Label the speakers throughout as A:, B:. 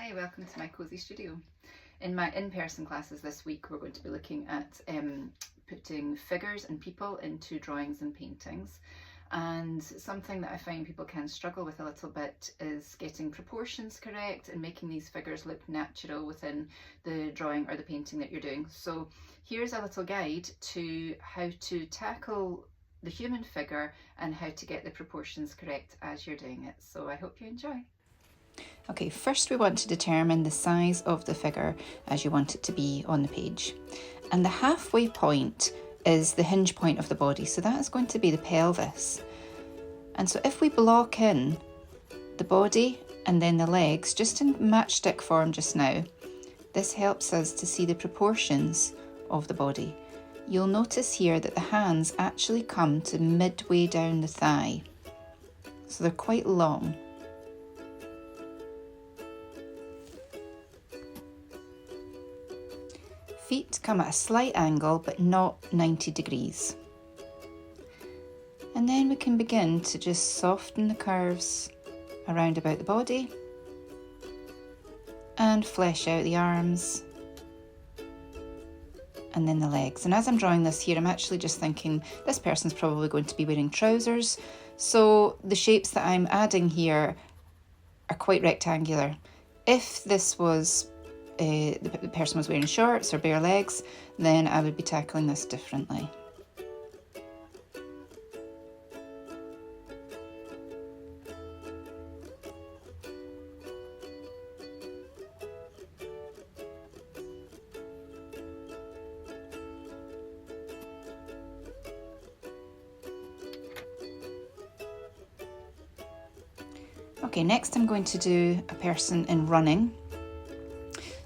A: Hi, welcome to my Cozy Studio. In my in-person classes this week, we're going to be looking at putting figures and people into drawings and paintings. And something that I find people can struggle with a little bit is getting proportions correct and making these figures look natural within the drawing or the painting that you're doing. So here's a little guide to how to tackle the human figure and how to get the proportions correct as you're doing it. So I hope you enjoy. Okay, first we want to determine the size of the figure as you want it to be on the page. And the halfway point is the hinge point of the body, so that is going to be the pelvis. And so if we block in the body and then the legs, just in matchstick form just now, this helps us to see the proportions of the body. You'll notice here that the hands actually come to midway down the thigh, so they're quite long. Feet come at a slight angle, but not 90 degrees. And then we can begin to just soften the curves around about the body and flesh out the arms and then the legs. And as I'm drawing this here, I'm actually just thinking this person's probably going to be wearing trousers. So the shapes that I'm adding here are quite rectangular. If this was the person was wearing shorts or bare legs, then I would be tackling this differently. Okay, next I'm going to do a person in running.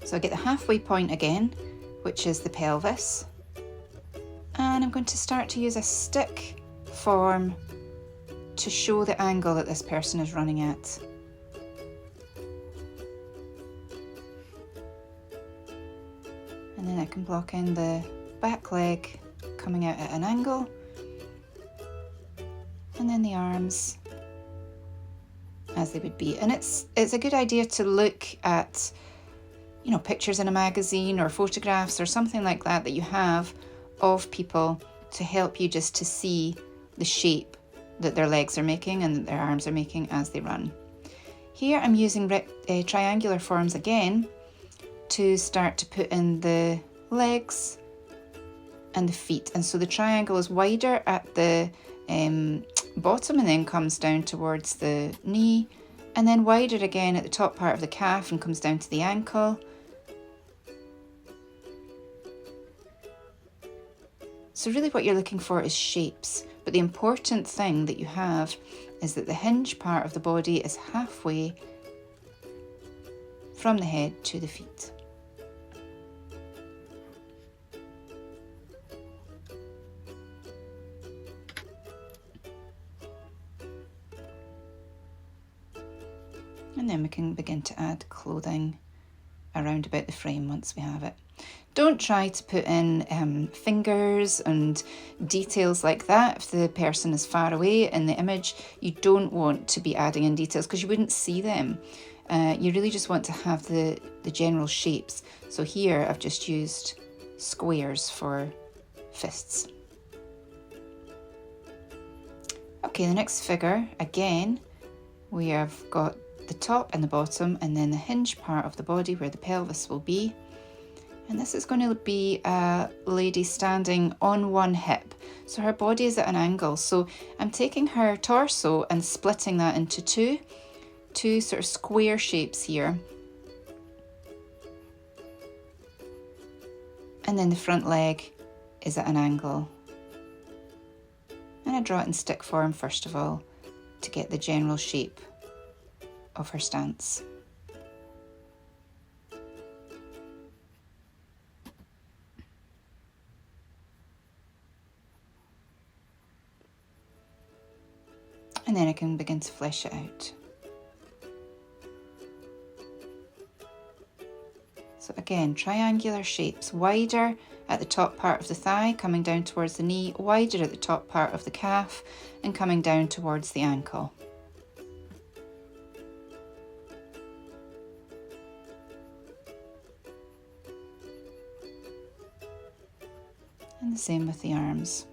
A: So I get the halfway point again, which is the pelvis. And I'm going to start to use a stick form to show the angle that this person is running at. And then I can block in the back leg coming out at an angle. And then the arms as they would be. And it's a good idea to look at pictures in a magazine or photographs or something like that you have of people to help you just to see the shape that their legs are making and that their arms are making as they run. Here I'm using triangular forms again to start to put in the legs and the feet. And so the triangle is wider at the bottom and then comes down towards the knee, and then wider again at the top part of the calf and comes down to the ankle. So really what you're looking for is shapes, but the important thing that you have is that the hinge part of the body is halfway from the head to the feet. And then we can begin to add clothing around about the frame once we have it. Don't try to put in fingers and details like that. If the person is far away in the image, you don't want to be adding in details because you wouldn't see them. You really just want to have the general shapes. So here I've just used squares for fists. Okay, the next figure, again, we have got the top and the bottom and then the hinge part of the body where the pelvis will be. And this is going to be a lady standing on one hip. So her body is at an angle. So I'm taking her torso and splitting that into two sort of square shapes here. And then the front leg is at an angle. And I draw it in stick form first of all to get the general shape of her stance. And then I can begin to flesh it out. So again, triangular shapes, wider at the top part of the thigh, coming down towards the knee, wider at the top part of the calf, and coming down towards the ankle. And the same with the arms.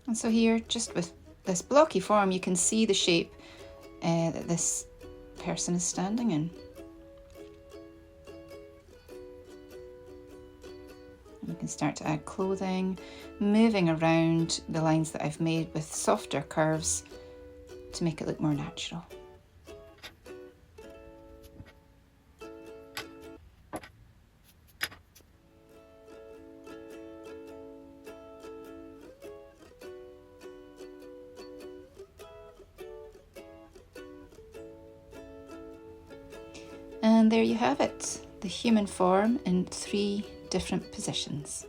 A: And so here, just with this blocky form, you can see the shape that this person is standing in. And you can start to add clothing, moving around the lines that I've made with softer curves to make it look more natural. And there you have it, the human form in 3 different positions.